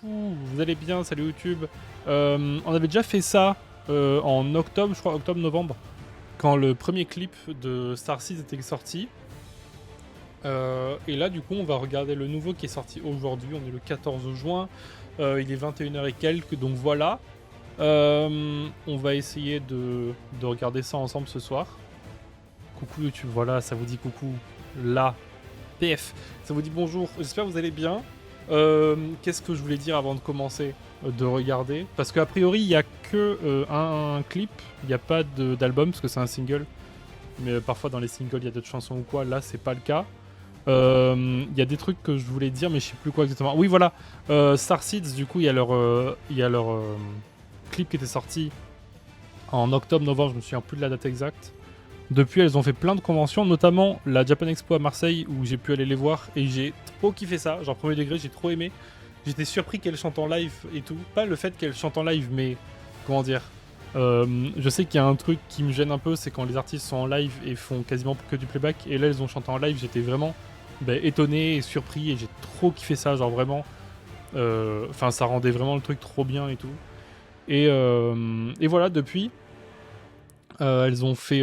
coucou, vous allez bien, salut YouTube. On avait déjà fait ça en octobre, je crois, octobre-novembre, quand le premier clip de Star Seeds était sorti. Et là, du coup, on va regarder le nouveau qui est sorti aujourd'hui. On est le 14 juin, il est 21h et quelques, donc voilà. On va essayer de regarder ça ensemble ce soir. Coucou YouTube, voilà, ça vous dit coucou. Là, PF, ça vous dit bonjour, j'espère que vous allez bien. Qu'est-ce que je voulais dire avant de commencer de regarder? Parce qu'a priori, il n'y a que un clip, il n'y a pas d'album, parce que c'est un single. Mais parfois, dans les singles, il y a d'autres chansons ou quoi. Là, c'est pas le cas. Il y a des trucs que je voulais dire, mais je sais plus quoi exactement. Oui, voilà. Star Seeds, du coup, il y a leur clip qui était sorti en octobre-novembre, je me souviens plus de la date exacte. Depuis, elles ont fait plein de conventions, notamment la Japan Expo à Marseille, où j'ai pu aller les voir, et j'ai trop kiffé ça, genre premier degré, j'ai trop aimé. J'étais surpris qu'elles chantent en live et tout. Pas le fait qu'elles chantent en live, mais comment dire, je sais qu'il y a un truc qui me gêne un peu, c'est quand les artistes sont en live et font quasiment que du playback, et là elles ont chanté en live, j'étais vraiment étonné et surpris, et j'ai trop kiffé ça, genre vraiment. Enfin, ça rendait vraiment le truc trop bien et tout. Et voilà, depuis, elles ont fait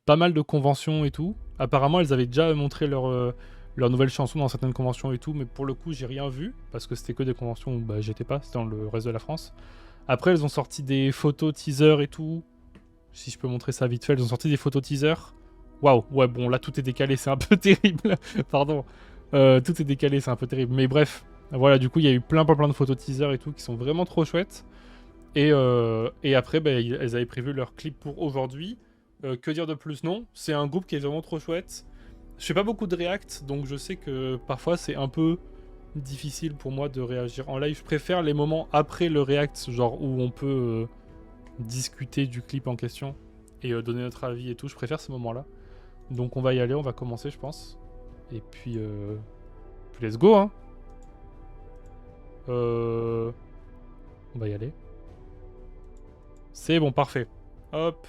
pas mal de conventions et tout. Apparemment, elles avaient déjà montré leur nouvelle chanson dans certaines conventions et tout, mais pour le coup, j'ai rien vu, parce que c'était que des conventions où j'étais pas, c'était dans le reste de la France. Après, elles ont sorti des photos teaser et tout. Si je peux montrer ça vite fait, elles ont sorti des photos teaser. Waouh, ouais, bon, là, tout est décalé, c'est un peu terrible. Pardon. Tout est décalé, c'est un peu terrible. Mais bref, voilà, du coup, il y a eu plein de photos teaser et tout qui sont vraiment trop chouettes. Et après, elles avaient prévu leur clip pour aujourd'hui. Que dire de plus? Non, c'est un groupe qui est vraiment trop chouette. Je fais pas beaucoup de react, donc je sais que parfois c'est un peu difficile pour moi de réagir en live. Je préfère les moments après le react, genre où on peut discuter du clip en question et donner notre avis et tout. Je préfère ces moments-là. Donc on va y aller, on va commencer, je pense. Et puis let's go, hein. On va y aller. C'est bon, parfait. Hop.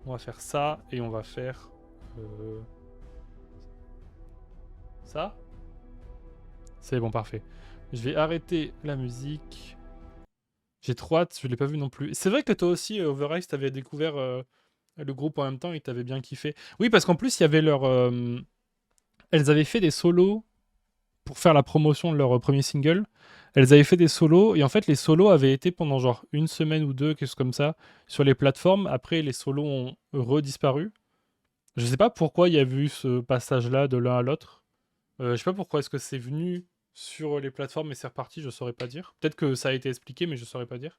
On va faire ça et on va faire ça. C'est bon, parfait. Je vais arrêter la musique. J'ai trop hâte, je l'ai pas vu non plus. C'est vrai que toi aussi, Overice, t'avais découvert le groupe en même temps et t'avais bien kiffé. Oui, parce qu'en plus, il y avait leur... elles avaient fait des solos pour faire la promotion de leur premier single. Elles avaient fait des solos, et en fait, les solos avaient été pendant genre une semaine ou deux, quelque chose comme ça, sur les plateformes. Après, les solos ont redisparu. Je sais pas pourquoi il y a eu ce passage-là de l'un à l'autre. Je sais pas pourquoi est-ce que c'est venu sur les plateformes et c'est reparti, je saurais pas dire. Peut-être que ça a été expliqué, mais je saurais pas dire.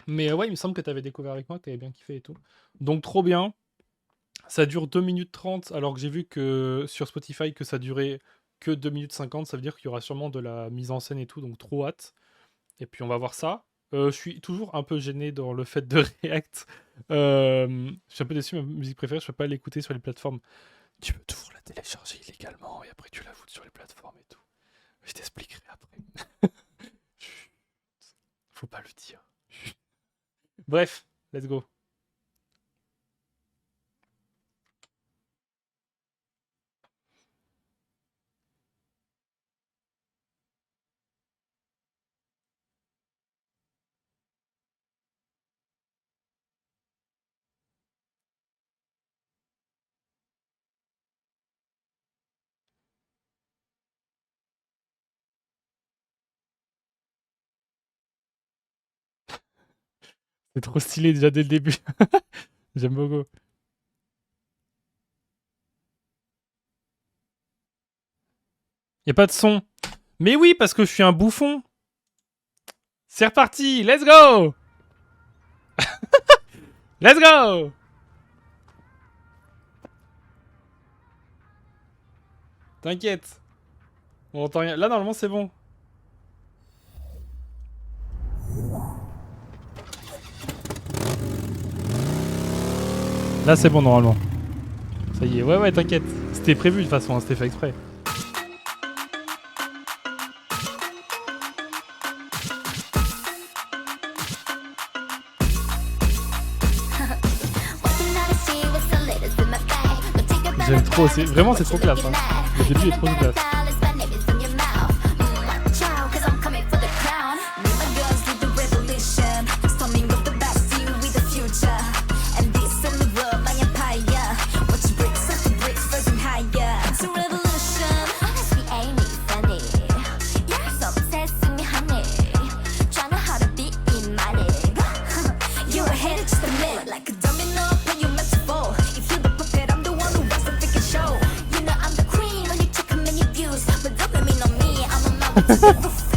Mais ouais, il me semble que t'avais découvert avec moi, que t'avais bien kiffé et tout. Donc trop bien. Ça dure 2 minutes 30, alors que j'ai vu que sur Spotify que ça durait que 2 minutes 50, ça veut dire qu'il y aura sûrement de la mise en scène et tout, donc trop hâte. Et puis on va voir ça. Je suis toujours un peu gêné dans le fait de React. Je suis un peu déçu, ma musique préférée, je peux pas l'écouter sur les plateformes. Tu peux toujours la télécharger illégalement et après tu la foutes sur les plateformes et tout. Je t'expliquerai après. Chut. Faut pas le dire. Bref, let's go. C'est trop stylé déjà dès le début. J'aime beaucoup. Y a pas de son. Mais oui, parce que je suis un bouffon. C'est reparti, let's go. Let's go. T'inquiète. On entend rien. Là, normalement, c'est bon. Là, c'est bon, normalement. Ça y est. Ouais, t'inquiète. C'était prévu, de toute façon. Hein, c'était fait exprès. J'aime trop. Vraiment, c'est trop classe. Hein. Le début est trop classe.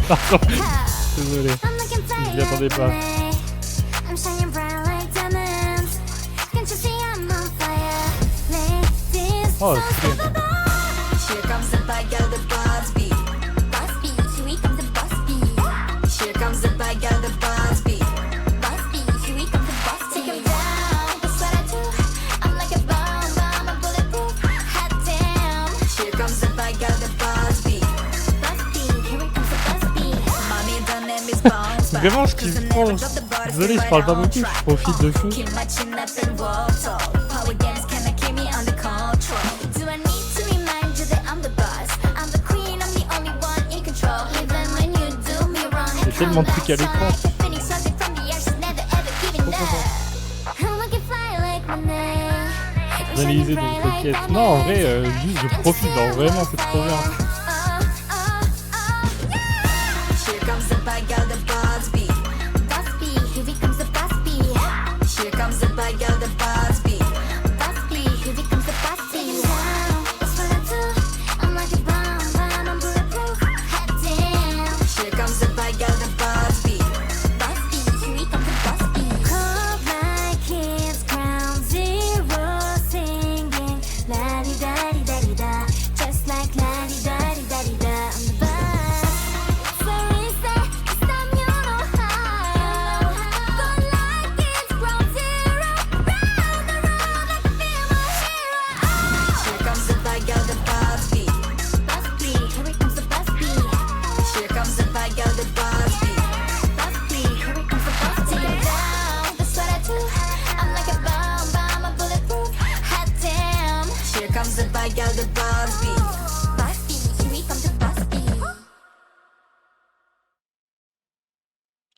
Pardon. Désolé. Je m'y attendais pas. Oh, c'est vraiment ce qui me prend. Désolé, je parle pas beaucoup, je profite de fou. Il y a tellement de trucs à l'écran. Analyser donc t'inquiète. Non, en vrai, juste je profite, genre vraiment, c'est trop bien.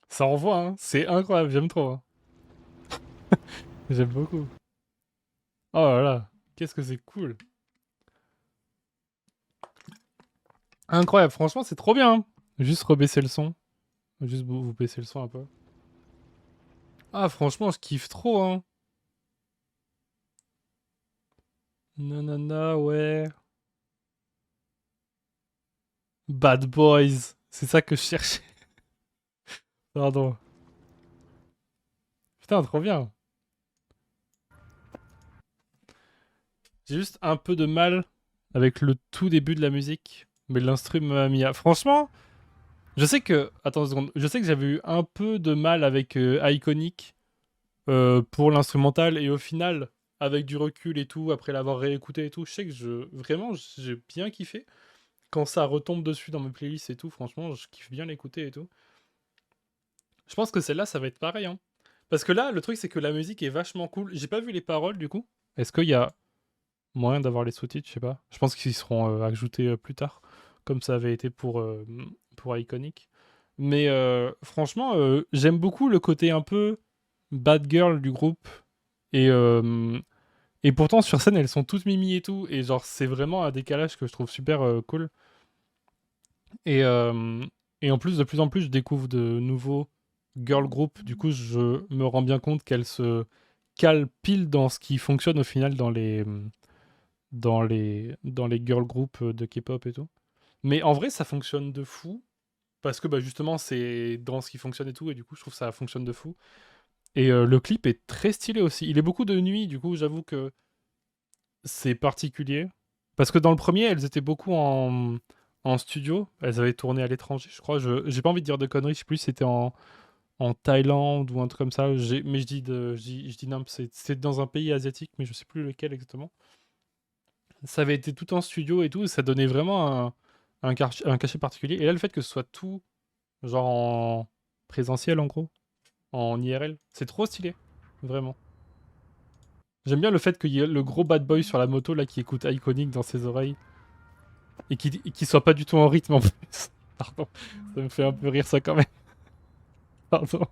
Ça envoie, hein. C'est incroyable, j'aime trop. Hein. J'aime beaucoup. Oh là là, qu'est-ce que c'est cool. Incroyable, franchement, c'est trop bien. Hein. Juste rebaisser le son. Juste vous baisser le son un peu. Ah, franchement, je kiffe trop, hein. Nanana, ouais. Bad Boys. C'est ça que je cherchais. Pardon. Putain, trop bien. J'ai juste un peu de mal avec le tout début de la musique. Mais l'instru m'a mis à... Franchement, je sais que... Attends une seconde. Je sais que j'avais eu un peu de mal avec Iconic pour l'instrumental. Et au final, avec du recul et tout, après l'avoir réécouté et tout, je sais que vraiment, j'ai bien kiffé. Quand ça retombe dessus dans mes playlists et tout, franchement, je kiffe bien l'écouter et tout. Je pense que celle-là, ça va être pareil. Hein. Parce que là, le truc, c'est que la musique est vachement cool. J'ai pas vu les paroles, du coup. Est-ce qu'il y a moyen d'avoir les sous-titres? Je sais pas. Je pense qu'ils seront ajoutés plus tard, comme ça avait été pour Iconic. Mais franchement, j'aime beaucoup le côté un peu bad girl du groupe. Et pourtant, sur scène, elles sont toutes mimi et tout. Et genre, c'est vraiment un décalage que je trouve super cool. Et, et en plus en plus, je découvre de nouveaux girl group. Du coup, je me rends bien compte qu'elles se calent pile dans ce qui fonctionne au final dans les girl group de K-pop et tout. Mais en vrai, ça fonctionne de fou. Parce que bah, justement, c'est dans ce qui fonctionne et tout. Et du coup, je trouve que ça fonctionne de fou. Et le clip est très stylé aussi. Il est beaucoup de nuit. Du coup, j'avoue que c'est particulier. Parce que dans le premier, elles étaient beaucoup en studio. Elles avaient tourné à l'étranger, je crois. J'ai pas envie de dire de conneries. Je sais plus si c'était en Thaïlande ou un truc comme ça. Mais je dis non, c'est dans un pays asiatique, mais je sais plus lequel exactement. Ça avait été tout en studio et tout. Et ça donnait vraiment un cachet particulier. Et là, le fait que ce soit tout genre en présentiel, en gros, en IRL, c'est trop stylé. Vraiment. J'aime bien le fait qu'il y ait le gros bad boy sur la moto là qui écoute Iconic dans ses oreilles. Et qui soit pas du tout en rythme en plus. Pardon. Ça me fait un peu rire ça quand même. Pardon.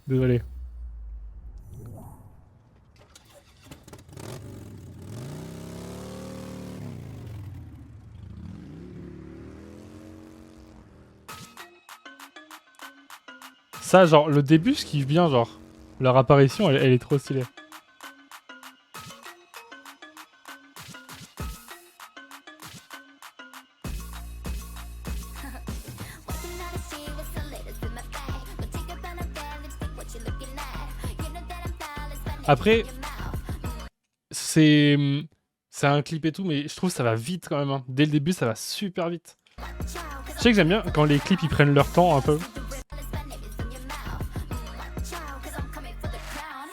Désolé. Ça, genre, le début, je kiffe bien, genre. Leur apparition, elle est trop stylée. Après, c'est un clip et tout, mais je trouve que ça va vite quand même. Hein. Dès le début, ça va super vite. Je sais que j'aime bien quand les clips ils prennent leur temps un peu.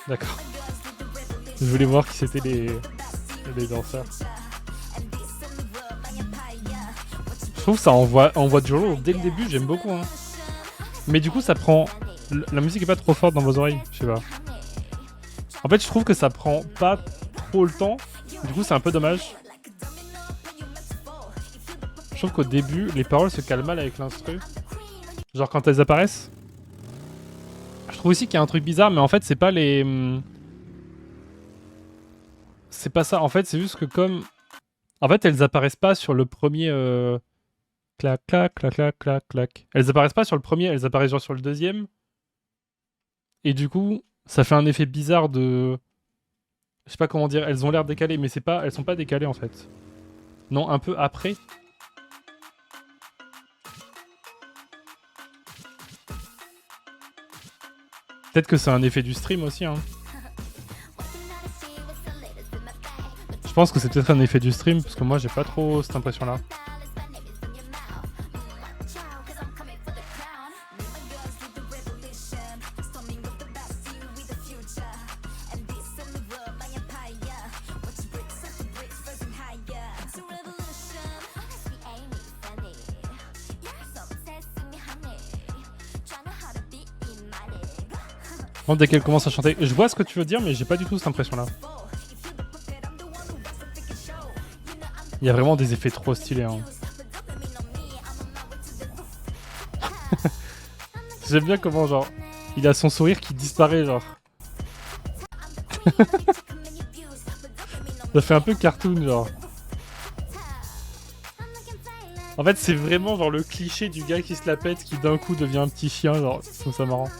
D'accord. Je voulais voir qui c'était les danseurs. Je trouve que ça envoie du lourd dès le début, j'aime beaucoup. Hein. Mais du coup, ça prend. La musique est pas trop forte dans vos oreilles, je sais pas. En fait, je trouve que ça prend pas trop le temps. Du coup, c'est un peu dommage. Je trouve qu'au début, les paroles se calment mal avec l'instru. Genre quand elles apparaissent. Je trouve aussi qu'il y a un truc bizarre, mais en fait, c'est pas les. C'est pas ça. En fait, c'est juste que comme. En fait, elles apparaissent pas sur le premier. Clac, clac, clac, clac, clac, clac. Elles apparaissent pas sur le premier, elles apparaissent genre sur le deuxième. Et du coup, ça fait un effet bizarre de. Je sais pas comment dire, elles ont l'air décalées, mais c'est pas. Elles sont pas décalées en fait. Non, un peu après. Peut-être que c'est un effet du stream aussi, hein. Je pense que c'est peut-être un effet du stream, parce que moi j'ai pas trop cette impression-là. Bon, dès qu'elle commence à chanter, je vois ce que tu veux dire, mais j'ai pas du tout cette impression-là. Il y a vraiment des effets trop stylés. Hein. J'aime bien comment, genre, il a son sourire qui disparaît, genre. Ça fait un peu cartoon, genre. En fait, c'est vraiment genre le cliché du gars qui se la pète, qui d'un coup devient un petit chien, genre, je trouve ça marrant.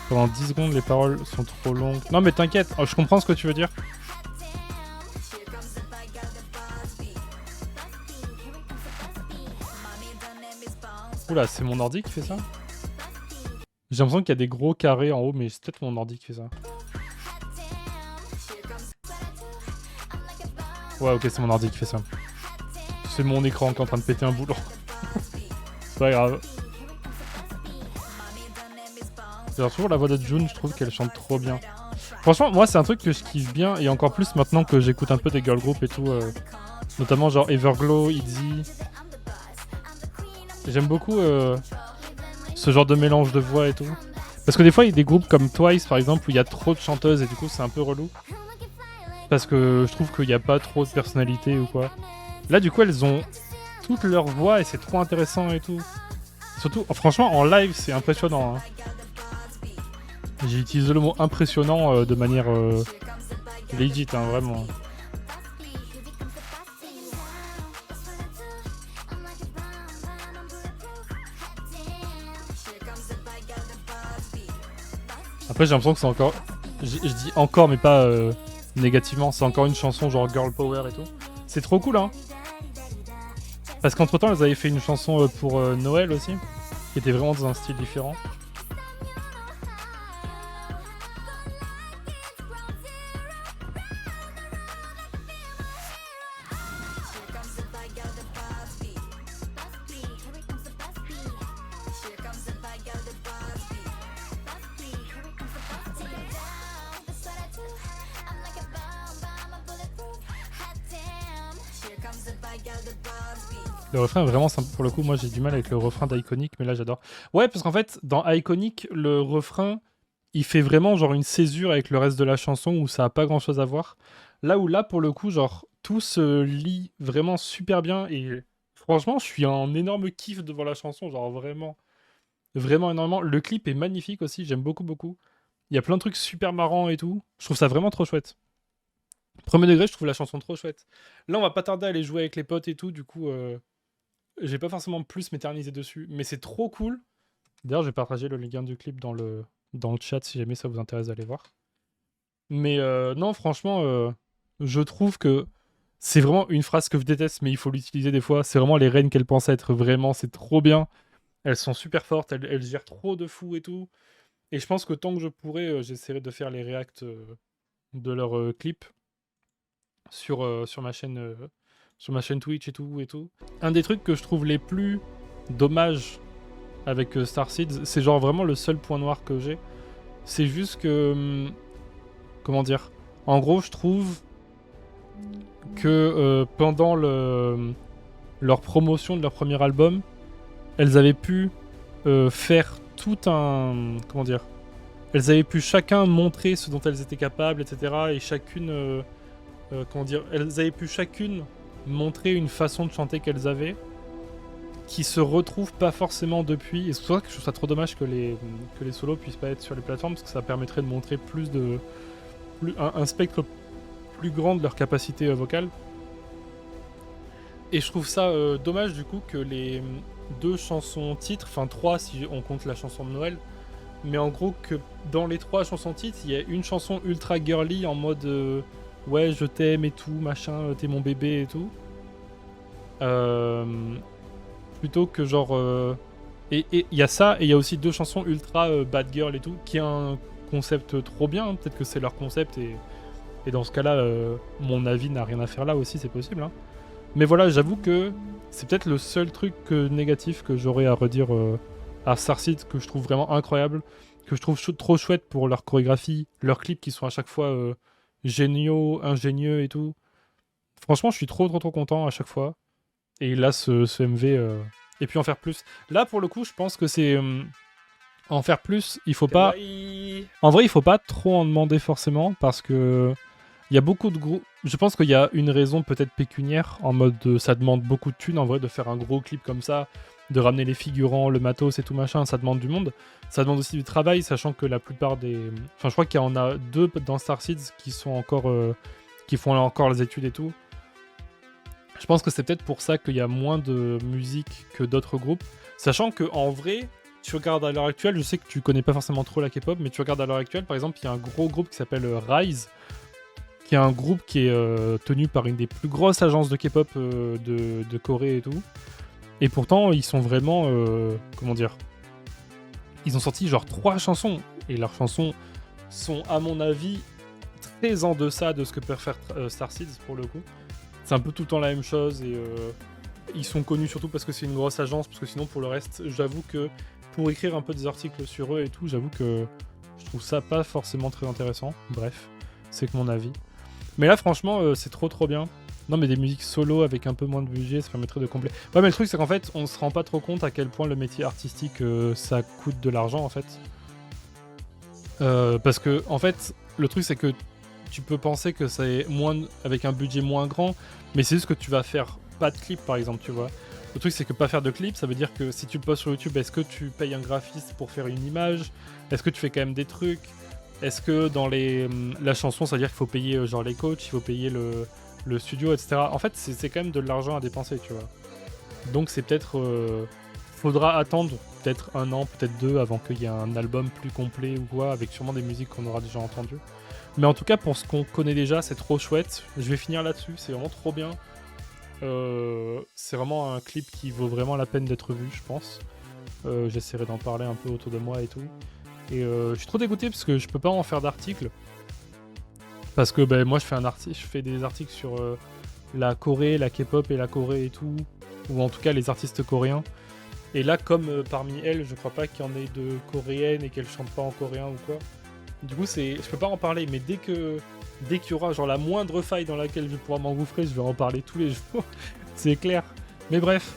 Pendant 10 secondes, les paroles sont trop longues. Non, mais t'inquiète, je comprends ce que tu veux dire. Oula, c'est mon ordi qui fait ça? J'ai l'impression qu'il y a des gros carrés en haut, mais c'est peut-être mon ordi qui fait ça. Ouais, ok, c'est mon ordi qui fait ça. C'est mon écran qui est en train de péter un boulon. C'est pas grave. Genre, toujours la voix de June, je trouve qu'elle chante trop bien. Franchement, moi, c'est un truc que je kiffe bien, et encore plus maintenant que j'écoute un peu des girl groups et tout. Notamment genre Everglow, ITZY. J'aime beaucoup ce genre de mélange de voix et tout. Parce que des fois, il y a des groupes comme Twice, par exemple, où il y a trop de chanteuses, et du coup, c'est un peu relou. Parce que je trouve qu'il n'y a pas trop de personnalité ou quoi. Là, du coup, elles ont toutes leurs voix, et c'est trop intéressant et tout. Surtout, franchement, en live, c'est impressionnant. Hein. J'ai utilisé le mot impressionnant de manière legit, hein, vraiment. Après, j'ai l'impression que c'est encore... Je dis encore, mais pas négativement. C'est encore une chanson genre girl power et tout. C'est trop cool, hein. Parce qu'entre-temps, elles avaient fait une chanson pour Noël aussi, qui était vraiment dans un style différent. Le refrain est vraiment simple. Pour le coup, moi j'ai du mal avec le refrain d'Iconic, mais là j'adore. Ouais, parce qu'en fait, dans Iconic, le refrain, il fait vraiment genre une césure avec le reste de la chanson où ça a pas grand chose à voir. Là, pour le coup, genre, tout se lie vraiment super bien et franchement, je suis en énorme kiff devant la chanson, genre vraiment, vraiment énormément. Le clip est magnifique aussi, j'aime beaucoup, beaucoup. Il y a plein de trucs super marrants et tout. Je trouve ça vraiment trop chouette. Premier degré, je trouve la chanson trop chouette. Là, on va pas tarder à aller jouer avec les potes et tout, du coup, j'ai pas forcément plus m'éterniser dessus, mais c'est trop cool. D'ailleurs, je vais partager le lien du clip dans le chat si jamais ça vous intéresse d'aller voir. Mais non, franchement, je trouve que c'est vraiment une phrase que je déteste, mais il faut l'utiliser des fois. C'est vraiment les reines qu'elle pense être vraiment, c'est trop bien. Elles sont super fortes, elles gèrent trop de fous et tout. Et je pense que tant que je pourrai, j'essaierai de faire les reacts de leurs clips sur ma chaîne Twitch et tout et tout. Un des trucs que je trouve les plus dommages avec Starseeds, c'est genre vraiment le seul point noir que j'ai. C'est juste que comment dire? En gros, je trouve que pendant leur promotion de leur premier album, elles avaient pu faire tout un... Comment dire? Elles avaient pu chacun montrer ce dont elles étaient capables, etc. Et chacune... comment dire? Elles avaient pu chacune montrer une façon de chanter qu'elles avaient qui se retrouve pas forcément depuis. Et c'est pour ça que je trouve ça trop dommage que les solos puissent pas être sur les plateformes, parce que ça permettrait de montrer plus de... un spectre plus grand de leur capacité vocale. Et je trouve ça dommage du coup que les deux chansons titres, enfin 3 si on compte la chanson de Noël, mais en gros que dans les 3 chansons titres, il y a une chanson ultra girly en mode ouais je t'aime et tout, machin, t'es mon bébé et tout. Plutôt que genre... Et il y a ça, et il y a aussi 2 chansons ultra bad girl et tout, qui est un concept trop bien, hein. Peut-être que c'est leur concept, et dans ce cas-là, mon avis n'a rien à faire là aussi, c'est possible, hein. Mais voilà, j'avoue que c'est peut-être le seul truc négatif que j'aurais à redire à Starseed, que je trouve vraiment incroyable, que je trouve trop chouette pour leur chorégraphie, leurs clips qui sont à chaque fois géniaux, ingénieux et tout. Franchement, je suis trop content à chaque fois. Et là, ce MV, et puis en faire plus. Là, pour le coup, je pense que c'est... en faire plus, il faut pas... En vrai, il faut pas trop en demander forcément, parce que... Il y a beaucoup de gros... Je pense qu'il y a une raison peut-être pécuniaire, en mode ça demande beaucoup de thunes en vrai de faire un gros clip comme ça, de ramener les figurants, le matos et tout machin, ça demande du monde. Ça demande aussi du travail, sachant que la plupart des... Enfin, je crois qu'il y en a 2 dans Starseeds qui sont encore... qui font encore les études et tout. Je pense que c'est peut-être pour ça qu'il y a moins de musique que d'autres groupes. Sachant que en vrai, tu regardes à l'heure actuelle, je sais que tu connais pas forcément trop la K-pop, mais tu regardes à l'heure actuelle, par exemple, il y a un gros groupe qui s'appelle Rise, qui est un groupe qui est tenu par une des plus grosses agences de K-pop de Corée et tout. Et pourtant, ils sont vraiment... comment dire? Ils ont sorti genre 3 chansons. Et leurs chansons sont, à mon avis, très en deçà de ce que peuvent faire Starseeds, pour le coup. C'est un peu tout le temps la même chose. Et ils sont connus surtout parce que c'est une grosse agence. Parce que sinon, pour le reste, j'avoue que pour écrire un peu des articles sur eux et tout, j'avoue que je trouve ça pas forcément très intéressant. Bref, c'est que mon avis. Mais là, franchement, c'est trop bien. Non, mais des musiques solo avec un peu moins de budget, ça permettrait de combler. Ouais, mais le truc, c'est qu'en fait, on se rend pas trop compte à quel point le métier artistique, ça coûte de l'argent, en fait. Parce que, en fait, le truc, c'est que tu peux penser que c'est moins avec un budget moins grand, mais c'est juste que tu vas faire pas de clip, par exemple, tu vois. Le truc, c'est que pas faire de clip, ça veut dire que si tu le postes sur YouTube, est-ce que tu payes un graphiste pour faire une image? Est-ce que tu fais quand même des trucs? Est-ce que dans la chanson, ça veut dire qu'il faut payer genre les coachs, il faut payer le studio, etc. En fait, c'est quand même de l'argent à dépenser, tu vois. Donc c'est peut-être... faudra attendre peut-être 1 an, peut-être 2, avant qu'il y ait un album plus complet ou quoi, avec sûrement des musiques qu'on aura déjà entendues. Mais en tout cas, pour ce qu'on connaît déjà, c'est trop chouette. Je vais finir là-dessus, c'est vraiment trop bien. C'est vraiment un clip qui vaut vraiment la peine d'être vu, je pense. J'essaierai d'en parler un peu autour de moi et tout. Et je suis trop dégoûté parce que je peux pas en faire d'articles. Parce que moi je fais des articles sur la Corée, la K-pop et la Corée et tout. Ou en tout cas les artistes coréens. Et là, comme parmi elles, je crois pas qu'il y en ait de coréennes et qu'elles chantent pas en coréen ou quoi. Du coup, je peux pas en parler, mais dès qu'il y aura genre la moindre faille dans laquelle je vais pouvoir m'engouffrer, je vais en parler tous les jours. C'est clair. Mais bref.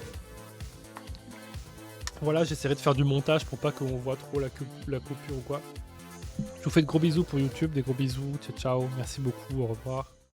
Voilà, j'essaierai de faire du montage pour pas qu'on voit trop la coupure ou quoi. Je vous fais de gros bisous pour YouTube, des gros bisous, ciao ciao, merci beaucoup, au revoir.